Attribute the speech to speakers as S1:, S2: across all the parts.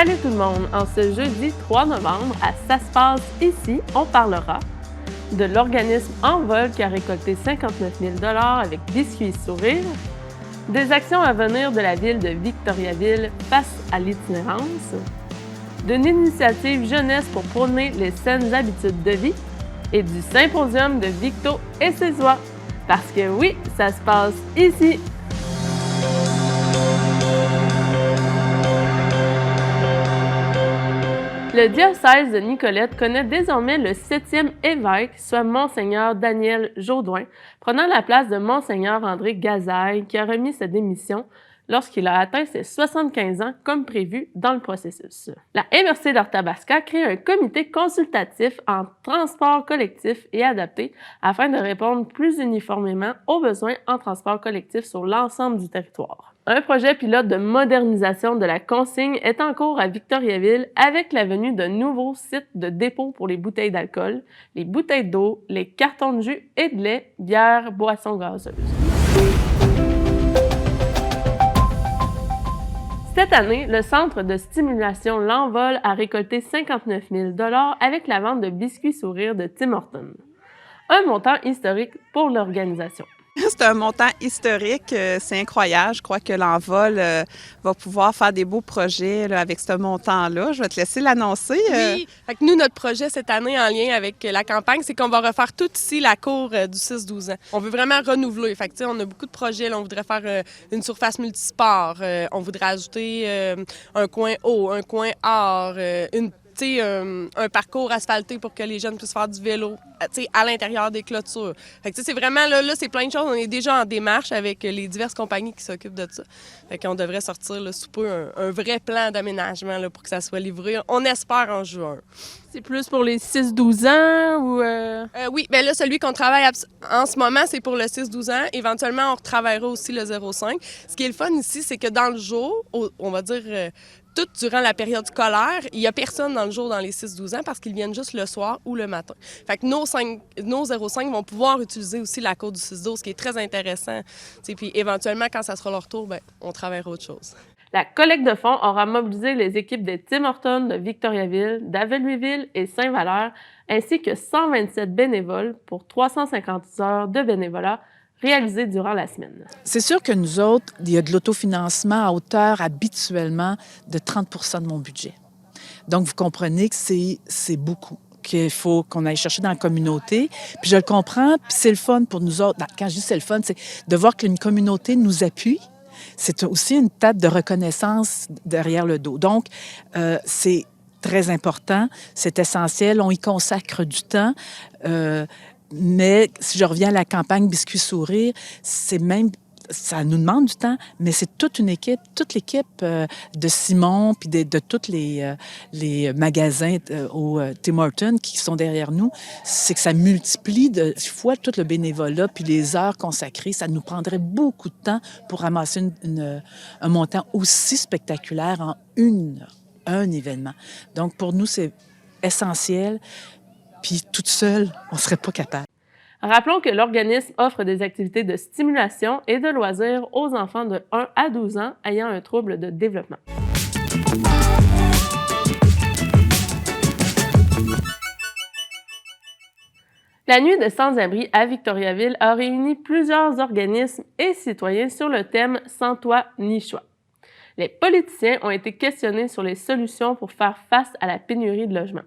S1: Salut tout le monde! En ce jeudi 3 novembre, à Ça se passe ici, on parlera de l'organisme Envol qui a récolté 59 000 $ avec Biscuits Sourire, des actions à venir de la ville de Victoriaville face à l'itinérance, d'une initiative jeunesse pour prôner les saines habitudes de vie et du symposium de Victo et ses oies. Parce que oui, ça se passe ici! Le diocèse de Nicolette connaît désormais le 7e évêque, soit Monseigneur Daniel Jaudoin, prenant la place de Monseigneur André Gazaille, qui a remis sa démission lorsqu'il a atteint ses 75 ans, comme prévu dans le processus. La MRC d'Arthabasca crée un comité consultatif en transport collectif et adapté afin de répondre plus uniformément aux besoins en transport collectif sur l'ensemble du territoire. Un projet pilote de modernisation de la consigne est en cours à Victoriaville avec la venue d'un nouveau site de dépôt pour les bouteilles d'alcool, les bouteilles d'eau, les cartons de jus et de lait, bières, boissons gazeuses. Cette année, le centre de stimulation L'Envol a récolté 59 000 $ avec la vente de Biscuits Sourire de Tim Hortons. Un montant historique pour l'organisation.
S2: C'est un montant historique, c'est incroyable. Je crois que l'Envol va pouvoir faire des beaux projets là, avec ce montant-là. Je vais te laisser l'annoncer.
S3: Oui, fait que nous, notre projet cette année en lien avec la campagne, c'est qu'on va refaire tout ici la cour du 6-12 ans. On veut vraiment renouveler. Fait que, on a beaucoup de projets. Là, on voudrait faire une surface multisport. On voudrait ajouter un coin eau, un coin art, un parcours asphalté pour que les jeunes puissent faire du vélo à l'intérieur des clôtures. Fait que c'est vraiment, là, c'est plein de choses. On est déjà en démarche avec les diverses compagnies qui s'occupent de ça. Fait qu'on devrait sortir là, sous peu un vrai plan d'aménagement là, pour que ça soit livré. On espère en juin.
S1: C'est plus pour les 6-12 ans ou...
S3: Oui, bien là, celui qu'on travaille en ce moment, c'est pour le 6-12 ans. Éventuellement, on retravaillera aussi le 0-5. Ce qui est le fun ici, c'est que dans le jour, on va dire... tout durant la période scolaire, il n'y a personne dans le jour dans les 6-12 ans parce qu'ils viennent juste le soir ou le matin. Fait que nos 0-5 vont pouvoir utiliser aussi la cour du 6-12, ce qui est très intéressant. Puis éventuellement, quand ça sera leur tour, on travaillera autre chose.
S1: La collecte de fonds aura mobilisé les équipes des Tim Hortons de Victoriaville, d'Aveluiville et Saint-Valère, ainsi que 127 bénévoles pour 350 heures de bénévolat réalisé durant la semaine.
S4: C'est sûr que nous autres, il y a de l'autofinancement à hauteur habituellement de 30 % de mon budget. Donc, vous comprenez que c'est beaucoup, qu'il faut qu'on aille chercher dans la communauté. Puis je le comprends, puis c'est le fun pour nous autres. Quand je dis c'est le fun, c'est de voir qu'une communauté nous appuie. C'est aussi une table de reconnaissance derrière le dos. Donc, c'est très important, c'est essentiel, on y consacre du temps. Mais si je reviens à la campagne Biscuits Sourire, ça nous demande du temps, mais c'est toute l'équipe de Simon puis de tous les magasins au Tim Hortons qui sont derrière nous. C'est que ça multiplie de fois tout le bénévolat puis les heures consacrées. Ça nous prendrait beaucoup de temps pour ramasser un montant aussi spectaculaire en un événement. Donc, pour nous, c'est essentiel. Puis toute seule, on ne serait pas capable.
S1: Rappelons que l'organisme offre des activités de stimulation et de loisirs aux enfants de 1 à 12 ans ayant un trouble de développement. La nuit de sans-abri à Victoriaville a réuni plusieurs organismes et citoyens sur le thème « Sans toit ni choix ». Les politiciens ont été questionnés sur les solutions pour faire face à la pénurie de logements.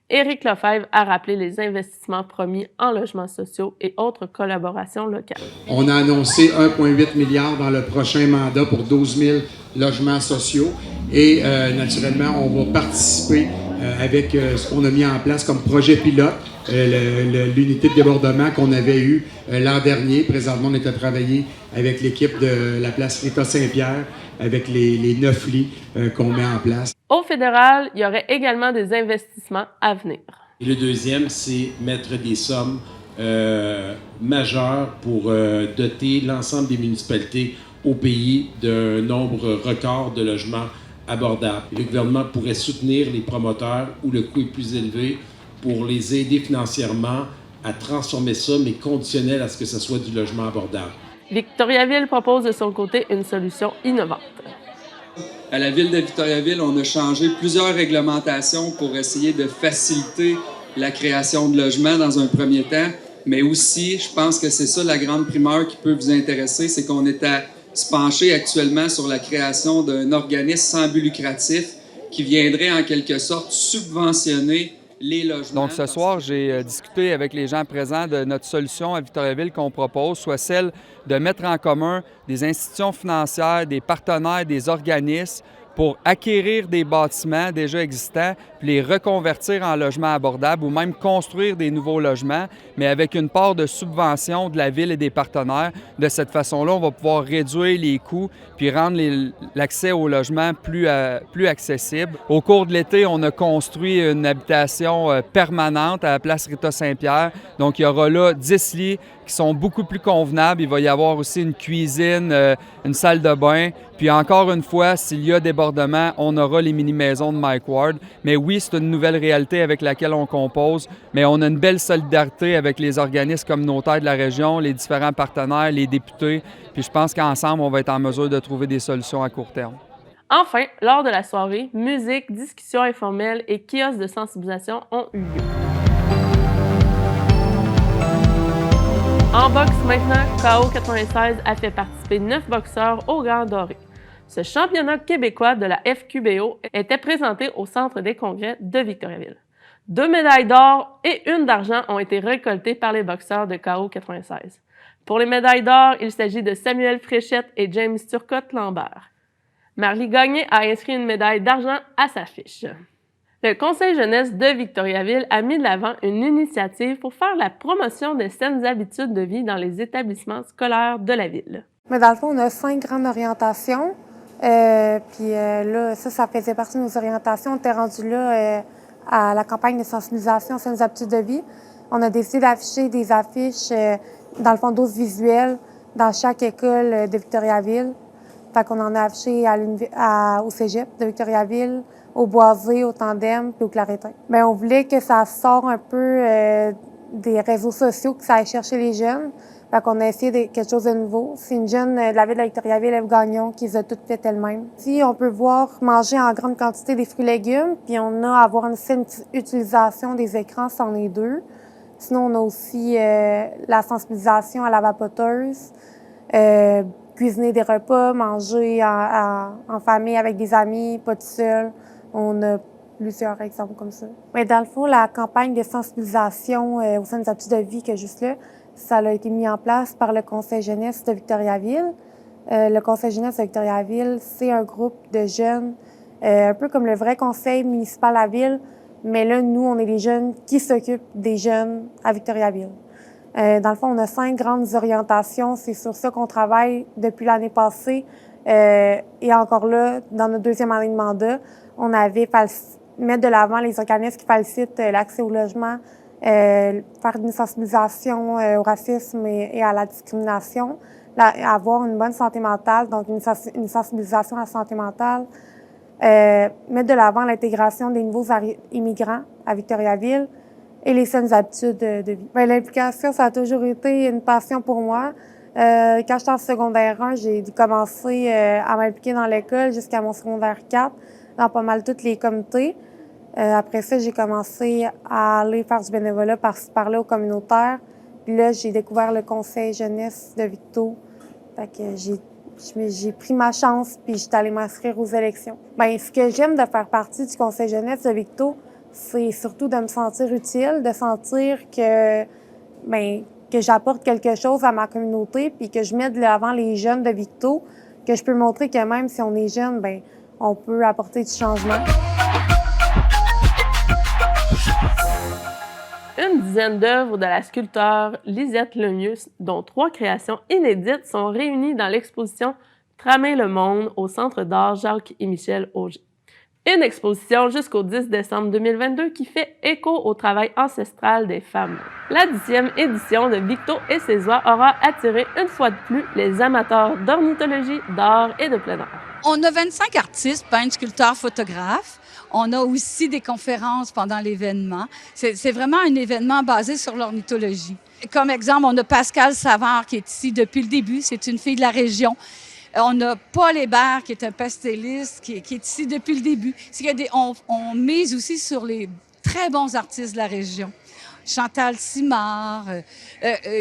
S1: Éric Lefebvre a rappelé les investissements promis en logements sociaux et autres collaborations locales.
S5: On a annoncé 1,8 milliard dans le prochain mandat pour 12 000 logements sociaux et naturellement, on va participer avec ce qu'on a mis en place comme projet pilote, l'unité de débordement qu'on avait eue l'an dernier. Présentement, on est à travailler avec l'équipe de la place Rita Saint-Pierre avec les 9 lits qu'on met en place.
S1: Au fédéral, il y aurait également des investissements à venir.
S6: Et le deuxième, c'est mettre des sommes majeures pour doter l'ensemble des municipalités au pays d'un nombre record de logements abordables. Le gouvernement pourrait soutenir les promoteurs où le coût est plus élevé pour les aider financièrement à transformer ça, mais conditionnel à ce que ce soit du logement abordable.
S1: Victoriaville propose de son côté une solution innovante.
S7: À la Ville de Victoriaville, on a changé plusieurs réglementations pour essayer de faciliter la création de logements dans un premier temps. Mais aussi, je pense que c'est ça la grande primeur qui peut vous intéresser, c'est qu'on est à se pencher actuellement sur la création d'un organisme sans but lucratif qui viendrait en quelque sorte subventionner les logements.
S8: Donc ce soir, j'ai discuté avec les gens présents de notre solution à Victoriaville qu'on propose, soit celle de mettre en commun des institutions financières, des partenaires, des organismes pour acquérir des bâtiments déjà existants, puis les reconvertir en logements abordables ou même construire des nouveaux logements, mais avec une part de subvention de la Ville et des partenaires. De cette façon-là, on va pouvoir réduire les coûts puis rendre l'accès au logement plus accessible. Au cours de l'été, on a construit une habitation permanente à la place Rita-Saint-Pierre. Donc, il y aura là 10 lits qui sont beaucoup plus convenables. Il va y avoir aussi une cuisine, une salle de bain. Puis encore une fois, s'il y a débordement, on aura les mini-maisons de Mike Ward. Mais oui, c'est une nouvelle réalité avec laquelle on compose, mais on a une belle solidarité avec les organismes communautaires de la région, les différents partenaires, les députés. Puis je pense qu'ensemble, on va être en mesure de trouver des solutions à court terme.
S1: Enfin, lors de la soirée, musique, discussions informelles et kiosques de sensibilisation ont eu lieu. En boxe maintenant, KO 96 a fait participer 9 boxeurs au Grand Doré. Ce championnat québécois de la FQBO était présenté au Centre des congrès de Victoriaville. 2 médailles d'or et 1 d'argent ont été récoltées par les boxeurs de KO 96. Pour les médailles d'or, il s'agit de Samuel Fréchette et James Turcotte-Lambert. Marlie Gagné a inscrit une médaille d'argent à sa fiche. Le Conseil jeunesse de Victoriaville a mis de l'avant une initiative pour faire la promotion des saines habitudes de vie dans les établissements scolaires de la ville.
S9: Mais dans le fond, on a 5 grandes orientations. Là, ça faisait partie de nos orientations. On était rendu là à la campagne de sensibilisation saines habitudes de vie. On a décidé d'afficher des affiches, dans le fond, d'os visuels dans chaque école de Victoriaville. Fait qu'on en a affiché au Cégep de Victoriaville, au Boisé, au Tandem puis au Claretin. Bien, on voulait que ça sorte un peu des réseaux sociaux, que ça aille chercher les jeunes. Fait qu'on a essayé quelque chose de nouveau. C'est une jeune de la ville de Victoriaville, Ève Gagnon, qui les a toutes faites elle-même. Ici, on peut voir manger en grande quantité des fruits et légumes, puis on a à avoir une saine utilisation des écrans, c'en est 2. Sinon, on a aussi la sensibilisation à la vapoteuse, cuisiner des repas, manger en famille avec des amis, pas tout seul. On a plusieurs exemples comme ça. Mais dans le fond, la campagne de sensibilisation aux saines habitudes de vie que juste là, ça a été mis en place par le Conseil jeunesse de Victoriaville. Le Conseil jeunesse de Victoriaville, c'est un groupe de jeunes, un peu comme le vrai conseil municipal à la ville, mais là, nous, on est les jeunes qui s'occupent des jeunes à Victoriaville. Dans le fond, on a 5 grandes orientations. C'est sur ça qu'on travaille depuis l'année passée. Et encore là, dans notre 2e année de mandat, on avait mettre de l'avant les organismes qui facilitent l'accès au logement, faire une sensibilisation au racisme et à la discrimination, avoir une bonne santé mentale, donc une sensibilisation à la santé mentale, mettre de l'avant l'intégration des nouveaux immigrants à Victoriaville et les saines habitudes de vie. Bien, l'implication, ça a toujours été une passion pour moi. Quand j'étais en secondaire 1, j'ai commencé à m'impliquer dans l'école jusqu'à mon secondaire 4, dans pas mal tous les comités. Après ça, j'ai commencé à aller faire du bénévolat par-ci par-là au communautaire. Puis là, j'ai découvert le Conseil jeunesse de Victo. Fait que j'ai pris ma chance puis j'étais allée m'inscrire aux élections. Bien, ce que j'aime de faire partie du Conseil jeunesse de Victo, c'est surtout de me sentir utile, de sentir que j'apporte quelque chose à ma communauté puis que je mets de l'avant les jeunes de Victo, que je peux montrer que même si on est jeune, bien, on peut apporter du changement.
S1: Une dizaine d'œuvres de la sculpteur Lisette Lemieux, dont 3 créations inédites, sont réunies dans l'exposition Tramer le monde au Centre d'art Jacques et Michel Auger. Une exposition jusqu'au 10 décembre 2022 qui fait écho au travail ancestral des femmes. La 10e édition de Victo et ses oies aura attiré une fois de plus les amateurs d'ornithologie, d'art et de plein air.
S10: On a 25 artistes, peintres, sculpteurs, photographes. On a aussi des conférences pendant l'événement. C'est vraiment un événement basé sur l'ornithologie. Comme exemple, on a Pascal Savard qui est ici depuis le début. C'est une fille de la région. On a Paul Hébert, qui est un pastelliste, qui est ici depuis le début. On mise aussi sur les très bons artistes de la région. Chantal Simard,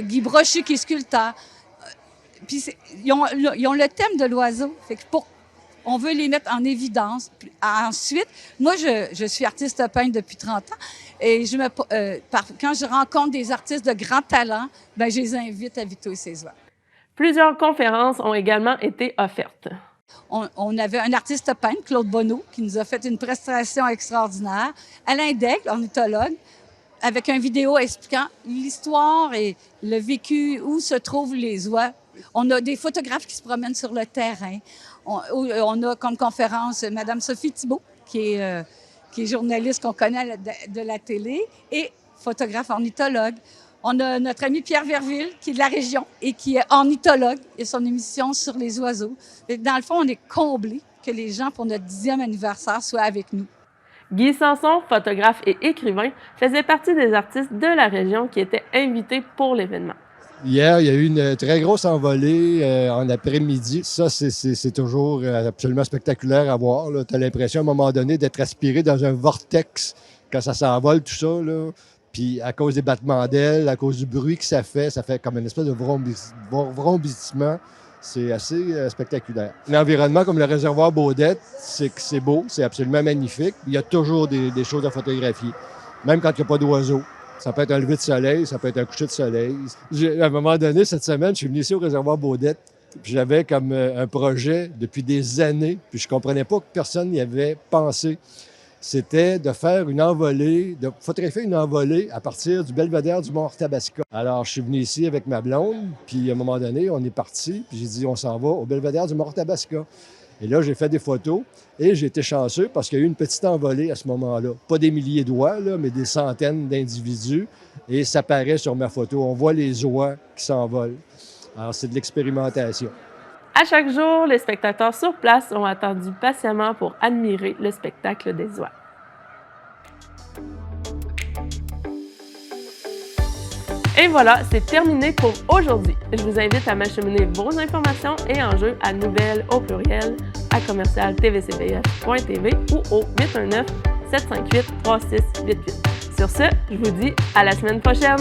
S10: Guy Brochet, qui est sculpteur. Puis ils ont le thème de l'oiseau. Fait que on veut les mettre en évidence. Puis, ensuite, moi, je suis artiste peintre depuis 30 ans. Et quand je rencontre des artistes de grand talent, ben, je les invite à Vito et ses oies.
S1: Plusieurs conférences ont également été offertes.
S10: On avait un artiste peintre, Claude Bonneau, qui nous a fait une prestation extraordinaire. Alain Daigle, ornithologue, avec une vidéo expliquant l'histoire et le vécu, où se trouvent les oies. On a des photographes qui se promènent sur le terrain. On a comme conférence Mme Sophie Thibault, qui est journaliste qu'on connaît de la télé, et photographe ornithologue. On a notre ami Pierre Verville, qui est de la région et qui est ornithologue, et son émission sur les oiseaux. Et dans le fond, on est comblés que les gens, pour notre 10e anniversaire, soient avec nous.
S1: Guy Sanson, photographe et écrivain, faisait partie des artistes de la région qui étaient invités pour l'événement.
S11: Hier, il y a eu une très grosse envolée en après-midi. Ça, c'est toujours absolument spectaculaire à voir. Tu as l'impression, à un moment donné, d'être aspiré dans un vortex quand ça s'envole, tout ça, là. Puis à cause des battements d'ailes, à cause du bruit que ça fait comme une espèce de vrombissement. C'est assez spectaculaire. L'environnement, comme le réservoir Baudette, c'est beau, c'est absolument magnifique. Il y a toujours des choses à photographier, même quand il n'y a pas d'oiseaux. Ça peut être un lever de soleil, ça peut être un coucher de soleil. À un moment donné, cette semaine, je suis venu ici au réservoir Baudette. J'avais comme un projet depuis des années, puis je comprenais pas que personne n'y avait pensé. C'était de faire une envolée, de photographier une envolée à partir du belvédère du Mont-Arthabasca. Alors, je suis venu ici avec ma blonde, puis à un moment donné, on est parti, puis j'ai dit, on s'en va au belvédère du Mont-Arthabasca. Et là, j'ai fait des photos et j'ai été chanceux parce qu'il y a eu une petite envolée à ce moment-là. Pas des milliers d'oies, là, mais des centaines d'individus. Et ça paraît sur ma photo. On voit les oies qui s'envolent. Alors, c'est de l'expérimentation.
S1: À chaque jour, les spectateurs sur place ont attendu patiemment pour admirer le spectacle des oies. Et voilà, c'est terminé pour aujourd'hui. Je vous invite à m'acheminer vos informations et enjeux à nouvelles au pluriel à commercial-tvcbs.tv ou au 819-758-3688. Sur ce, je vous dis à la semaine prochaine!